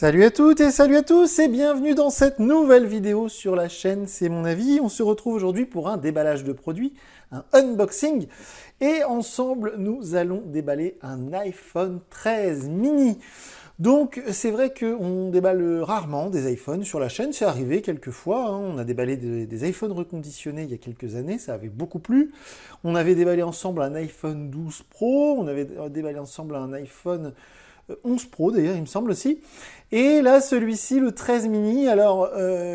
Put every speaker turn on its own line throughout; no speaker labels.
Salut à toutes et salut à tous et bienvenue dans cette nouvelle vidéo sur la chaîne C'est mon avis. On se retrouve aujourd'hui pour un déballage de produits, un unboxing, et ensemble nous allons déballer un iPhone 13 mini. Donc c'est vrai qu'on déballe rarement des iPhones sur la chaîne, c'est arrivé quelques fois, hein. On a déballé des iPhones reconditionnés il y a quelques années, ça avait beaucoup plu. On avait déballé ensemble un iPhone 12 Pro, on avait déballé ensemble un iPhone 11 Pro d'ailleurs il me semble aussi. Et là celui-ci, le 13 mini, alors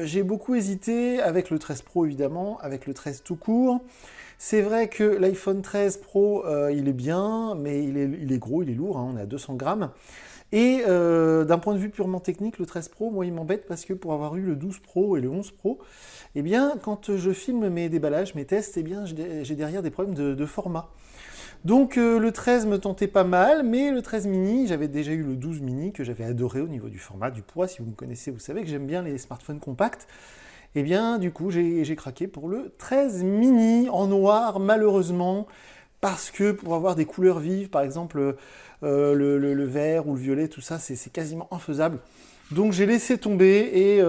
j'ai beaucoup hésité avec le 13 Pro évidemment, avec le 13 tout court. C'est vrai que l'iPhone 13 Pro il est bien, mais il est gros, il est lourd, hein, on est à 200 grammes. Et d'un point de vue purement technique, le 13 Pro, moi il m'embête parce que pour avoir eu le 12 Pro et le 11 Pro, eh bien quand je filme mes déballages, mes tests, eh bien j'ai derrière des problèmes de format. Donc le 13 me tentait pas mal, mais le 13 mini, j'avais déjà eu le 12 mini que j'avais adoré au niveau du format, du poids. Si vous me connaissez, vous savez que j'aime bien les smartphones compacts. Et bien du coup, j'ai craqué pour le 13 mini en noir, malheureusement, parce que pour avoir des couleurs vives, par exemple le vert ou le violet, tout ça, c'est quasiment infaisable. Donc j'ai laissé tomber et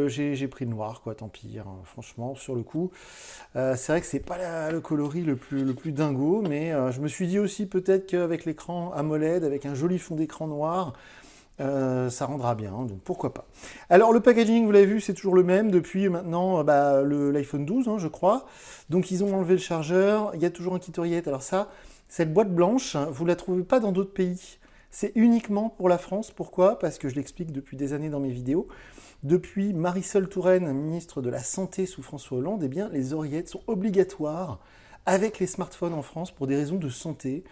j'ai pris le noir, quoi, tant pis, hein, franchement, sur le coup. C'est vrai que c'est pas le coloris le plus dingo, mais je me suis dit aussi peut-être qu'avec l'écran AMOLED, avec un joli fond d'écran noir, ça rendra bien, hein, donc pourquoi pas. Alors le packaging, vous l'avez vu, c'est toujours le même depuis maintenant l'iPhone 12, hein, je crois. Donc ils ont enlevé le chargeur, il y a toujours un kit oreillette. Alors ça, cette boîte blanche, vous la trouvez pas dans d'autres pays. C'est uniquement pour la France. Pourquoi? Parce que je l'explique depuis des années dans mes vidéos. Depuis Marisol Touraine, ministre de la Santé sous François Hollande, eh bien, les oreillettes sont obligatoires avec les smartphones en France pour des raisons de santé.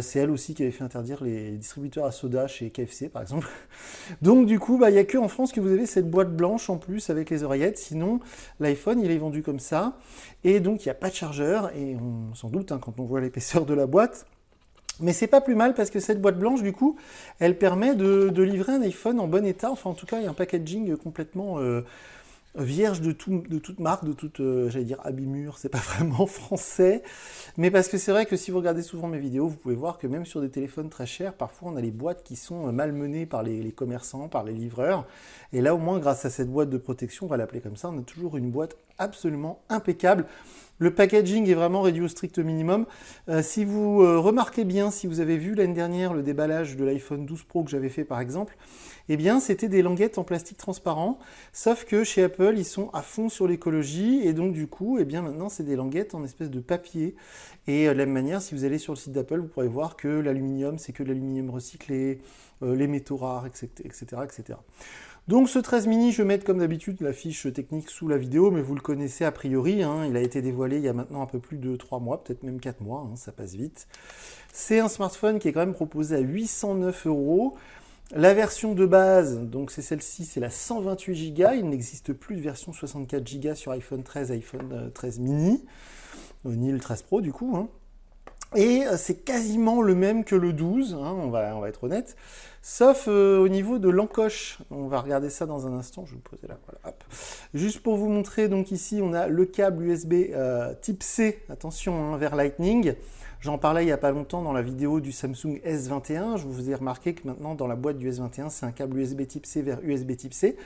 C'est elle aussi qui avait fait interdire les distributeurs à soda chez KFC, par exemple. Donc du coup, il n'y a que en France que vous avez cette boîte blanche en plus avec les oreillettes. Sinon, l'iPhone, il est vendu comme ça. Et donc, il n'y a pas de chargeur. Et on s'en doute, hein, quand on voit l'épaisseur de la boîte. Mais c'est pas plus mal parce que cette boîte blanche, du coup, elle permet de livrer un iPhone en bon état. Enfin, en tout cas, il y a un packaging complètement vierge de toute marque, de toute, j'allais dire, Abimur, c'est pas vraiment français. Mais parce que c'est vrai que si vous regardez souvent mes vidéos, vous pouvez voir que même sur des téléphones très chers, parfois on a les boîtes qui sont malmenées par les commerçants, par les livreurs. Et là, au moins, grâce à cette boîte de protection, on va l'appeler comme ça, on a toujours une boîte absolument impeccable. Le packaging est vraiment réduit au strict minimum. Si vous remarquez bien, si vous avez vu l'année dernière le déballage de l'iPhone 12 Pro que j'avais fait par exemple, eh bien c'était des languettes en plastique transparent, sauf que chez Apple, ils sont à fond sur l'écologie, et donc du coup, eh bien maintenant c'est des languettes en espèce de papier. Et de la même manière, si vous allez sur le site d'Apple, vous pourrez voir que l'aluminium, c'est que de l'aluminium recyclé, les métaux rares, etc., etc. Donc ce 13 mini, je vais mettre comme d'habitude la fiche technique sous la vidéo, mais vous le connaissez a priori, hein, il a été dévoilé il y a maintenant un peu plus de 3 mois, peut-être même 4 mois, hein, ça passe vite. C'est un smartphone qui est quand même proposé à 809 €. La version de base, donc c'est celle-ci, c'est la 128 Go, il n'existe plus de version 64 Go sur iPhone 13, iPhone 13 mini, ni le 13 Pro du coup, hein. Et c'est quasiment le même que le 12, hein, on va être honnête, sauf au niveau de l'encoche. On va regarder ça dans un instant, je vais me poser là, voilà, hop. Juste pour vous montrer, donc ici on a le câble USB type C, attention, hein, vers Lightning. J'en parlais il n'y a pas longtemps dans la vidéo du Samsung S21, je vous ai remarqué que maintenant dans la boîte du S21, c'est un câble USB type C vers USB type C.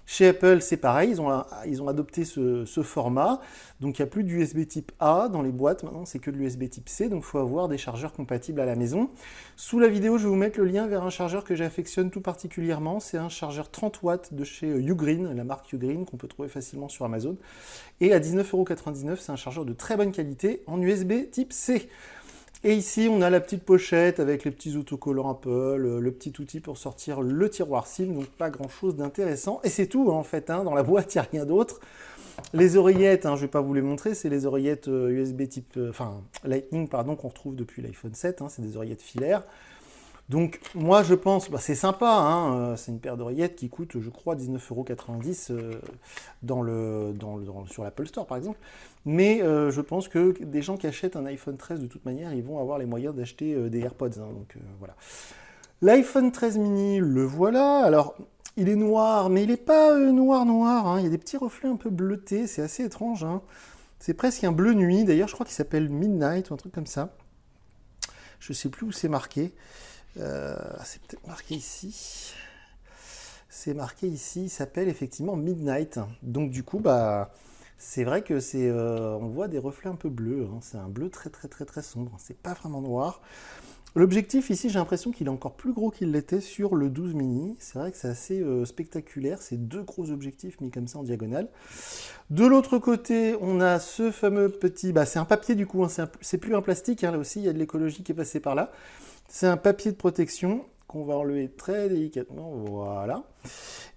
Chez Apple, c'est pareil, ils ont adopté ce format, donc il n'y a plus d'USB type A dans les boîtes, maintenant c'est que de l'USB type C, donc il faut avoir des chargeurs compatibles à la maison. Sous la vidéo, je vais vous mettre le lien vers un chargeur que j'affectionne tout particulièrement, c'est un chargeur 30 watts de chez Ugreen, la marque Ugreen, qu'on peut trouver facilement sur Amazon, et à 19,99 €, c'est un chargeur de très bonne qualité en USB type C. Et ici, on a la petite pochette avec les petits autocollants Apple, le petit outil pour sortir le tiroir SIM, donc pas grand-chose d'intéressant. Et c'est tout, en fait, hein, dans la boîte, il n'y a rien d'autre. Les oreillettes, hein, je ne vais pas vous les montrer, c'est les oreillettes USB type, Lightning, pardon, qu'on retrouve depuis l'iPhone 7, hein, c'est des oreillettes filaires. Donc moi je pense, c'est sympa, hein, c'est une paire d'oreillettes qui coûte, je crois, 19,90 € sur l'Apple Store par exemple. Mais je pense que des gens qui achètent un iPhone 13 de toute manière, ils vont avoir les moyens d'acheter des AirPods. Hein, donc voilà. L'iPhone 13 mini, le voilà. Alors il est noir, mais il n'est pas noir, hein. Il y a des petits reflets un peu bleutés, c'est assez étrange. Hein. C'est presque un bleu nuit, d'ailleurs je crois qu'il s'appelle Midnight ou un truc comme ça. Je ne sais plus où c'est marqué. C'est peut-être marqué ici. c'est marqué ici, il s'appelle effectivement Midnight. Donc du coup, bah, c'est vrai que c'est, on voit des reflets un peu bleus, hein. C'est un bleu très sombre, c'est pas vraiment noir. L'objectif ici, j'ai l'impression qu'il est encore plus gros qu'il l'était sur le 12 mini. C'est vrai que c'est assez spectaculaire, c'est deux gros objectifs mis comme ça en diagonale. De l'autre côté, on a ce fameux petit, bah, c'est un papier du coup, hein, c'est plus un plastique, hein, là aussi il y a de l'écologie qui est passée par là. C'est un papier de protection qu'on va enlever très délicatement, voilà.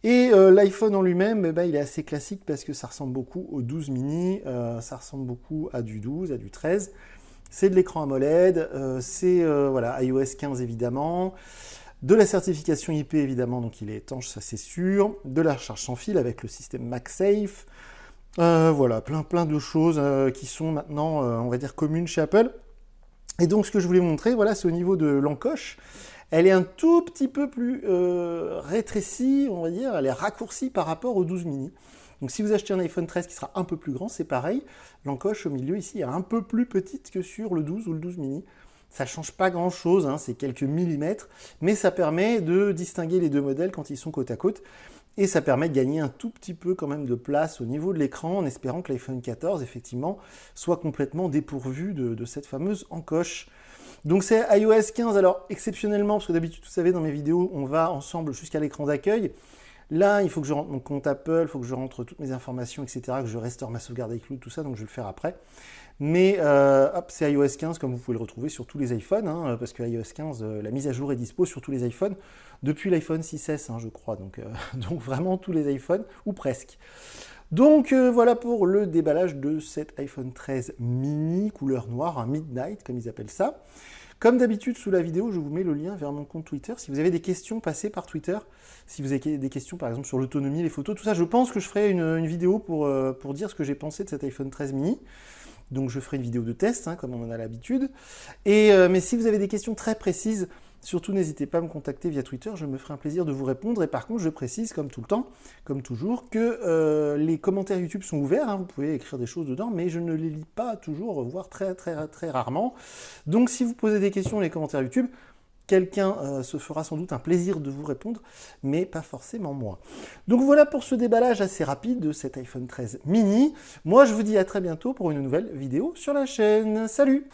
Et l'iPhone en lui-même, eh ben, il est assez classique parce que ça ressemble beaucoup au 12 mini, ça ressemble beaucoup à du 12, à du 13. C'est de l'écran AMOLED, c'est voilà, iOS 15 évidemment, de la certification IP évidemment, donc il est étanche, ça c'est sûr, de la recharge sans fil avec le système MagSafe, voilà, plein de choses qui sont maintenant, on va dire, communes chez Apple. Et donc ce que je voulais vous montrer, voilà, c'est au niveau de l'encoche. Elle est un tout petit peu plus rétrécie, on va dire, elle est raccourcie par rapport au 12 mini. Donc si vous achetez un iPhone 13 qui sera un peu plus grand, c'est pareil. L'encoche au milieu ici est un peu plus petite que sur le 12 ou le 12 mini. Ça ne change pas grand-chose, hein, c'est quelques millimètres, mais ça permet de distinguer les deux modèles quand ils sont côte à côte. Et ça permet de gagner un tout petit peu quand même de place au niveau de l'écran, en espérant que l'iPhone 14, effectivement, soit complètement dépourvu de cette fameuse encoche. Donc c'est iOS 15, alors exceptionnellement, parce que d'habitude, vous savez, dans mes vidéos, on va ensemble jusqu'à l'écran d'accueil. Là, il faut que je rentre mon compte Apple, il faut que je rentre toutes mes informations, etc., que je restaure ma sauvegarde iCloud, tout ça, donc je vais le faire après. Mais hop, c'est iOS 15, comme vous pouvez le retrouver sur tous les iPhones, hein, parce que iOS 15, la mise à jour est dispo sur tous les iPhones, depuis l'iPhone 6S, hein, je crois, donc vraiment tous les iPhones, ou presque. Donc voilà pour le déballage de cet iPhone 13 mini, couleur noire, un Midnight, comme ils appellent ça. Comme d'habitude, sous la vidéo, je vous mets le lien vers mon compte Twitter. Si vous avez des questions, passez par Twitter. Si vous avez des questions, par exemple, sur l'autonomie, les photos, tout ça, je pense que je ferai une vidéo pour dire ce que j'ai pensé de cet iPhone 13 mini. Donc je ferai une vidéo de test, hein, comme on en a l'habitude. Mais si vous avez des questions très précises, surtout n'hésitez pas à me contacter via Twitter, je me ferai un plaisir de vous répondre. Et par contre, je précise, comme tout le temps, comme toujours, que les commentaires YouTube sont ouverts, hein, vous pouvez écrire des choses dedans, mais je ne les lis pas toujours, voire très rarement. Donc si vous posez des questions dans les commentaires YouTube, quelqu'un se fera sans doute un plaisir de vous répondre, mais pas forcément moi. Donc voilà pour ce déballage assez rapide de cet iPhone 13 mini. Moi, je vous dis à très bientôt pour une nouvelle vidéo sur la chaîne. Salut!